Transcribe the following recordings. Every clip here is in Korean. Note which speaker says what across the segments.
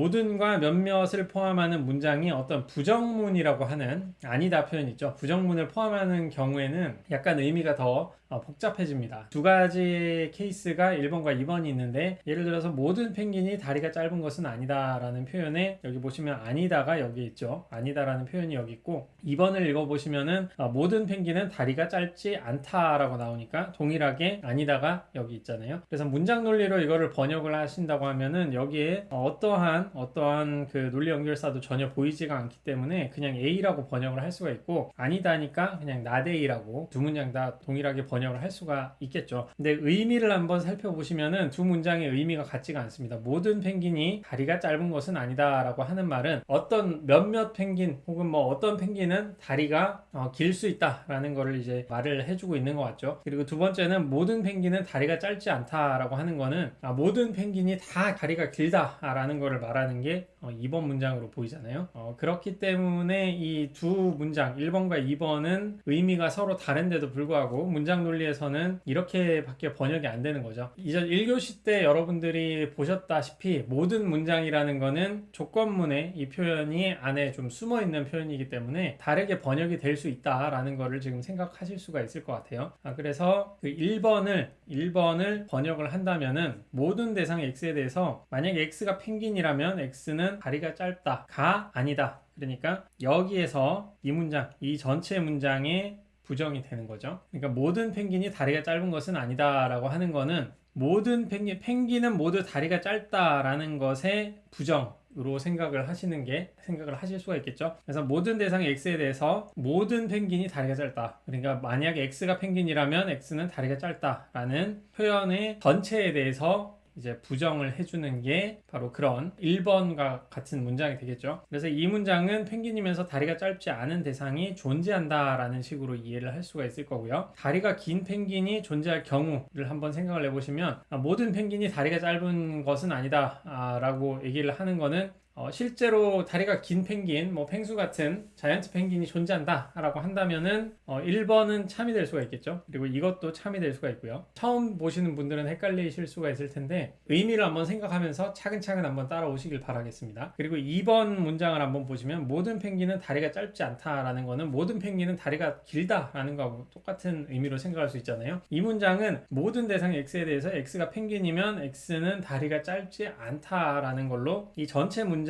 Speaker 1: 모든과 몇몇을 포함하는 문장이 어떤 부정문이라고 하는 아니다 표현 있죠. 부정문을 포함하는 경우에는 약간 의미가 더 복잡해집니다. 두 가지 케이스가 1번과 2번이 있는데, 예를 들어서 모든 펭귄이 다리가 짧은 것은 아니다 라는 표현에 여기 보시면 아니다가 여기 있죠. 아니다 라는 표현이 여기 있고, 2번을 읽어보시면은 모든 펭귄은 다리가 짧지 않다 라고 나오니까 동일하게 아니다가 여기 있잖아요. 그래서 문장 논리로 이거를 번역을 하신다고 하면은 여기에 어떠한 그 논리 연결사도 전혀 보이지가 않기 때문에 그냥 A라고 번역을 할 수가 있고, 아니다니까 그냥 not A라고 두 문장 다 동일하게 번역을 할 수가 있겠죠. 근데 의미를 한번 살펴보시면은 두 문장의 의미가 같지가 않습니다. 모든 펭귄이 다리가 짧은 것은 아니다 라고 하는 말은 어떤 몇몇 펭귄 혹은 뭐 어떤 펭귄은 다리가 길 수 있다 라는 거를 이제 말을 해주고 있는 것 같죠. 그리고 두 번째는 모든 펭귄은 다리가 짧지 않다 라고 하는 거는 모든 펭귄이 다 다리가 길다 라는 거를 말하는 게 2번 문장으로 보이잖아요. 그렇기 때문에 이 두 문장 1번과 2번은 의미가 서로 다른데도 불구하고 문장 논리에서는 이렇게밖에 번역이 안 되는 거죠. 이제 1교시 때 여러분들이 보셨다시피 모든 문장이라는 거는 조건문의 이 표현이 안에 좀 숨어 있는 표현이기 때문에 다르게 번역이 될 수 있다라는 거를 지금 생각하실 수가 있을 것 같아요. 그래서 그 1번을 번역을 한다면은 모든 대상 X에 대해서 만약에 X가 펭귄이라면 X는 다리가 짧다가 아니다. 그러니까 여기에서 이 문장, 이 전체 문장의 부정이 되는 거죠. 그러니까 모든 펭귄이 다리가 짧은 것은 아니다 라고 하는 거는 모든 펭귄은 모두 다리가 짧다라는 것의 부정으로 생각을 하실 수가 있겠죠. 그래서 모든 대상 X에 대해서 모든 펭귄이 다리가 짧다. 그러니까 만약에 X가 펭귄이라면 X는 다리가 짧다라는 표현의 전체에 대해서 이제 부정을 해주는 게 바로 그런 1번과 같은 문장이 되겠죠. 그래서 이 문장은 펭귄이면서 다리가 짧지 않은 대상이 존재한다라는 식으로 이해를 할 수가 있을 거고요. 다리가 긴 펭귄이 존재할 경우를 한번 생각을 해보시면 모든 펭귄이 다리가 짧은 것은 아니다 라고 얘기를 하는 거는 실제로 다리가 긴 펭귄, 뭐 펭수 같은 자이언트 펭귄이 존재한다 라고 한다면은 1번은 참이 될 수가 있겠죠. 그리고 이것도 참이 될 수가 있고요. 처음 보시는 분들은 헷갈리실 수가 있을 텐데 의미를 한번 생각하면서 차근차근 한번 따라오시길 바라겠습니다. 그리고 2번 문장을 한번 보시면 모든 펭귄은 다리가 짧지 않다라는 거는 모든 펭귄은 다리가 길다라는 거하고 똑같은 의미로 생각할 수 있잖아요. 이 문장은 모든 대상 X에 대해서 X가 펭귄이면 X는 다리가 짧지 않다라는 걸로 이 전체 문장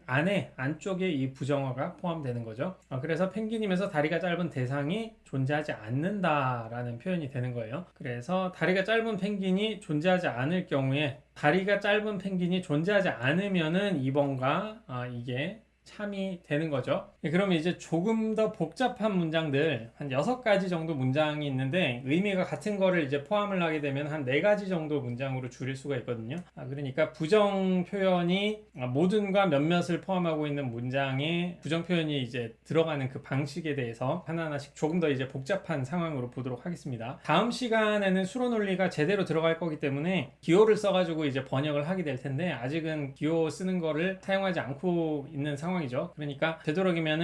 Speaker 1: 안에 안쪽에 이 부정어가 포함되는 거죠. 그래서 펭귄이면서 다리가 짧은 대상이 존재하지 않는다라는 표현이 되는 거예요. 그래서 다리가 짧은 펭귄이 존재하지 않을 경우에 다리가 짧은 펭귄이 존재하지 않으면은 2번과 이게 참이 되는 거죠. 그러면 이제 조금 더 복잡한 문장들 한 6가지 정도 문장이 있는데 의미가 같은 거를 이제 포함을 하게 되면 한 4가지 정도 문장으로 줄일 수가 있거든요. 그러니까 부정 표현이 모든과 몇몇을 포함하고 있는 문장에 부정 표현이 이제 들어가는 그 방식에 대해서 하나하나씩 조금 더 이제 복잡한 상황으로 보도록 하겠습니다. 다음 시간에는 수로 논리가 제대로 들어갈 거기 때문에 기호를 써가지고 이제 번역을 하게 될 텐데 아직은 기호 쓰는 거를 사용하지 않고 있는 상황이죠. 그러니까 되도록이면은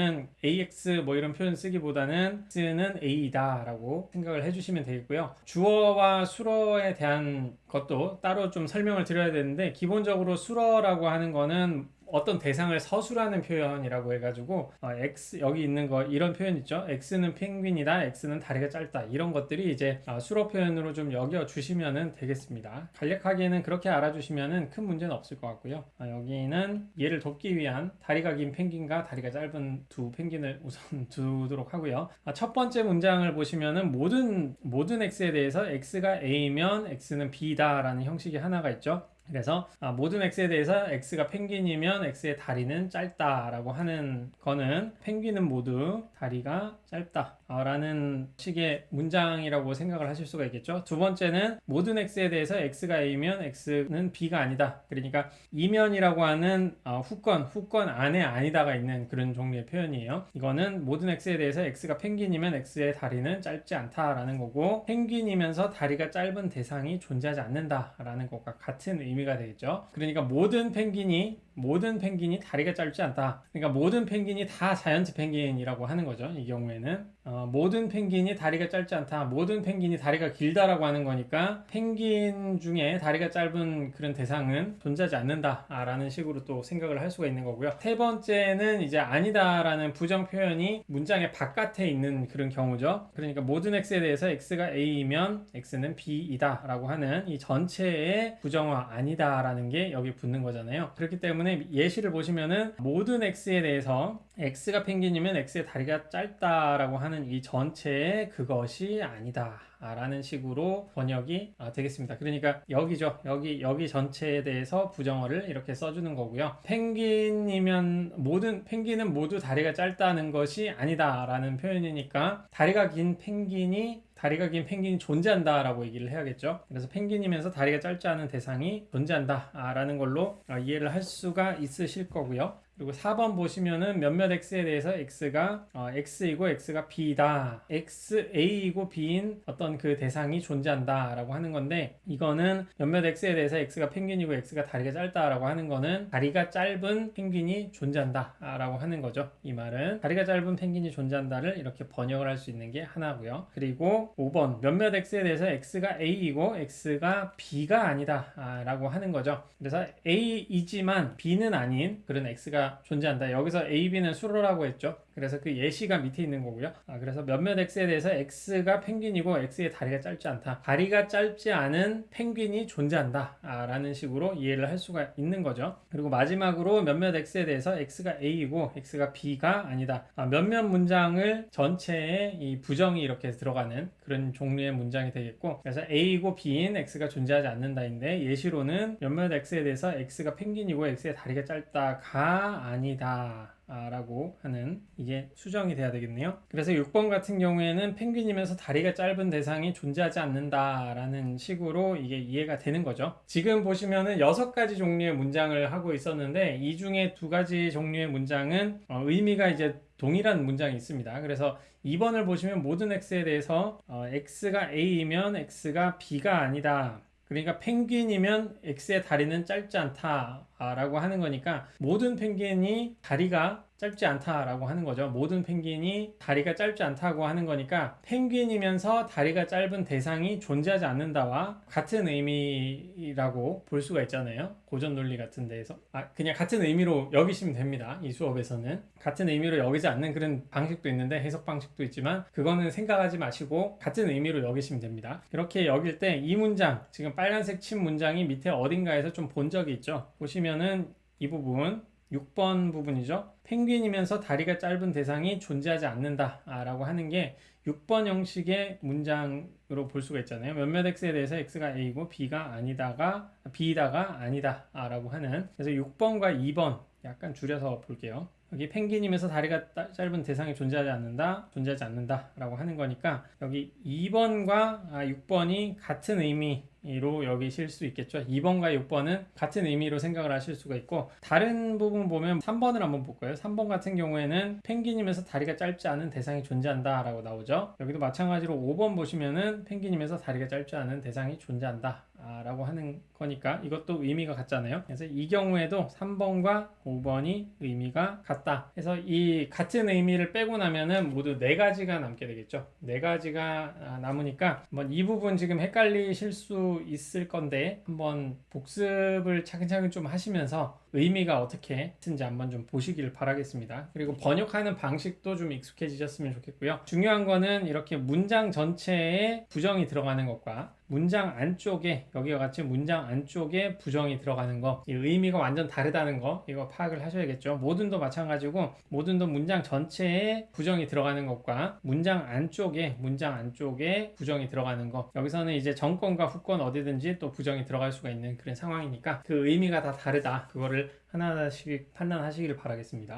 Speaker 1: AX 뭐 이런 표현 쓰기보다는 X는 A이다 라고 생각을 해주시면 되겠고요. 주어와 수어에 대한 것도 따로 좀 설명을 드려야 되는데 기본적으로 수어라고 하는 거는 어떤 대상을 서술하는 표현이라고 해가지고 X 여기 있는 거 이런 표현 있죠. X는 펭귄이다, X는 다리가 짧다 이런 것들이 이제 수로 표현으로 좀 여겨주시면 되겠습니다. 간략하게는 그렇게 알아주시면 큰 문제는 없을 것 같고요. 여기는 얘를 돕기 위한 다리가 긴 펭귄과 다리가 짧은 두 펭귄을 우선 두도록 하고요. 첫 번째 문장을 보시면은 모든 X에 대해서 X가 A면 X는 B다 라는 형식이 하나가 있죠. 그래서 모든 X에 대해서 X가 펭귄이면 X의 다리는 짧다 라고 하는 거는 펭귄은 모두 다리가 짧다 라는 식의 문장이라고 생각을 하실 수가 있겠죠. 두 번째는 모든 X에 대해서 X가 A면 X는 B가 아니다. 그러니까 이면이라고 하는 후권 안에 아니다가 있는 그런 종류의 표현이에요. 이거는 모든 X에 대해서 X가 펭귄이면 X의 다리는 짧지 않다라는 거고 펭귄이면서 다리가 짧은 대상이 존재하지 않는다라는 것과 같은 의미 의미가 되겠죠. 그러니까 모든 펭귄이 다리가 짧지 않다. 그러니까 모든 펭귄이 다 자이언트 펭귄이라고 하는 거죠. 이 경우에는 모든 펭귄이 다리가 짧지 않다. 모든 펭귄이 다리가 길다라고 하는 거니까 펭귄 중에 다리가 짧은 그런 대상은 존재하지 않는다라는 식으로 또 생각을 할 수가 있는 거고요. 세 번째는 이제 아니다라는 부정 표현이 문장의 바깥에 있는 그런 경우죠. 그러니까 모든 x에 대해서 x가 a이면 x는 b이다 라고 하는 이 전체의 부정어 아니다라는 게 여기 붙는 거잖아요. 그렇기 때문에 예시를 보시면은 모든 x에 대해서 x가 펭귄이면 x의 다리가 짧다라고 하는 이 전체의 그것이 아니다 라는 식으로 번역이 되겠습니다. 그러니까 여기죠. 여기 전체에 대해서 부정어를 이렇게 써주는 거고요. 펭귄은 모두 다리가 짧다는 것이 아니다 라는 표현이니까 다리가 긴 펭귄이 존재한다 라고 얘기를 해야겠죠. 그래서 펭귄이면서 다리가 짧지 않은 대상이 존재한다 라는 걸로 이해를 할 수가 있으실 거고요. 그리고 4번 보시면은 몇몇 x에 대해서 x가 x이고 x가 b이다. a이고 b인 어떤 그 대상이 존재한다 라고 하는 건데, 이거는 몇몇 x에 대해서 x가 펭귄이고 x가 다리가 짧다라고 하는 거는 다리가 짧은 펭귄이 존재한다 라고 하는 거죠. 이 말은 다리가 짧은 펭귄이 존재한다를 이렇게 번역을 할 수 있는 게 하나고요. 그리고 5번 몇몇 x에 대해서 x가 a이고 x가 b가 아니다 라고 하는 거죠. 그래서 a이지만 b는 아닌 그런 x가 존재한다. 여기서 A, B는 수로라고 했죠. 그래서 그 예시가 밑에 있는 거고요. 그래서 몇몇 x에 대해서 x가 펭귄이고 x의 다리가 짧지 않다. 다리가 짧지 않은 펭귄이 존재한다 라는 식으로 이해를 할 수가 있는 거죠. 그리고 마지막으로 몇몇 x에 대해서 x가 a이고 x가 b가 아니다. 몇몇 문장을 전체에 이 부정이 이렇게 들어가는 그런 종류의 문장이 되겠고, 그래서 a이고 b인 x가 존재하지 않는다인데, 예시로는 몇몇 x에 대해서 x가 펭귄이고 x의 다리가 짧다가 아니다 라고 하는, 이게 수정이 돼야 되겠네요. 그래서 6번 같은 경우에는 펭귄이면서 다리가 짧은 대상이 존재하지 않는다 라는 식으로 이게 이해가 되는 거죠. 지금 보시면은 6가지 종류의 문장을 하고 있었는데, 이 중에 2가지 종류의 문장은 의미가 이제 동일한 문장이 있습니다. 그래서 2번을 보시면 모든 x에 대해서 x가 a이면 x가 b가 아니다. 그러니까 펭귄이면 x의 다리는 짧지 않다 라고 하는 거니까 모든 펭귄이 다리가 짧지 않다라고 하는 거죠. 모든 펭귄이 다리가 짧지 않다고 하는 거니까 펭귄이면서 다리가 짧은 대상이 존재하지 않는다와 같은 의미라고 볼 수가 있잖아요. 고전 논리 같은 데에서 그냥 같은 의미로 여기시면 됩니다. 이 수업에서는 같은 의미로 여기지 않는 그런 방식도 있는데, 해석 방식도 있지만 그거는 생각하지 마시고 같은 의미로 여기시면 됩니다. 이렇게 여길 때 이 문장, 지금 빨간색 친 문장이 밑에 어딘가에서 좀 본 적이 있죠. 보시면은 이 부분 6번 부분이죠. 펭귄이면서 다리가 짧은 대상이 존재하지 않는다 라고 하는 게 6번 형식의 문장으로 볼 수가 있잖아요. 몇몇 x에 대해서 x가 a이고 b가 b다가 아니다 라고 하는, 그래서 6번과 2번 약간 줄여서 볼게요. 여기 펭귄이면서 다리가 짧은 대상이 존재하지 않는다 라고 하는 거니까 여기 2번과 6번이 같은 의미로 여기실 수 있겠죠. 2번과 6번은 같은 의미로 생각을 하실 수가 있고, 다른 부분 보면 3번을 한번 볼까요? 3번 같은 경우에는 펭귄이면서 다리가 짧지 않은 대상이 존재한다 라고 나오죠. 여기도 마찬가지로 5번 보시면은 펭귄이면서 다리가 짧지 않은 대상이 존재한다 라고 하는 거니까 이것도 의미가 같잖아요. 그래서 이 경우에도 3번과 5번이 의미가 같다. 그래서 이 같은 의미를 빼고 나면은 모두 4가지가 남게 되겠죠. 4가지가 남으니까 한번 이 부분 지금 헷갈리실 수 있을 건데 한번 복습을 차근차근 좀 하시면서 의미가 어떻게 쓴지 한번 좀 보시길 바라겠습니다. 그리고 번역하는 방식도 좀 익숙해지셨으면 좋겠고요. 중요한 거는 이렇게 문장 전체에 부정이 들어가는 것과 문장 안쪽에, 여기와 같이 문장 안쪽에 부정이 들어가는 거, 이 의미가 완전 다르다는 거, 이거 파악을 하셔야겠죠. 모든도 마찬가지고, 모든도 문장 전체에 부정이 들어가는 것과 문장 안쪽에 부정이 들어가는 거, 여기서는 이제 전권과 후권 어디든지 또 부정이 들어갈 수가 있는 그런 상황이니까 그 의미가 다 다르다, 그거를 하나하나씩 판단하시길 바라겠습니다.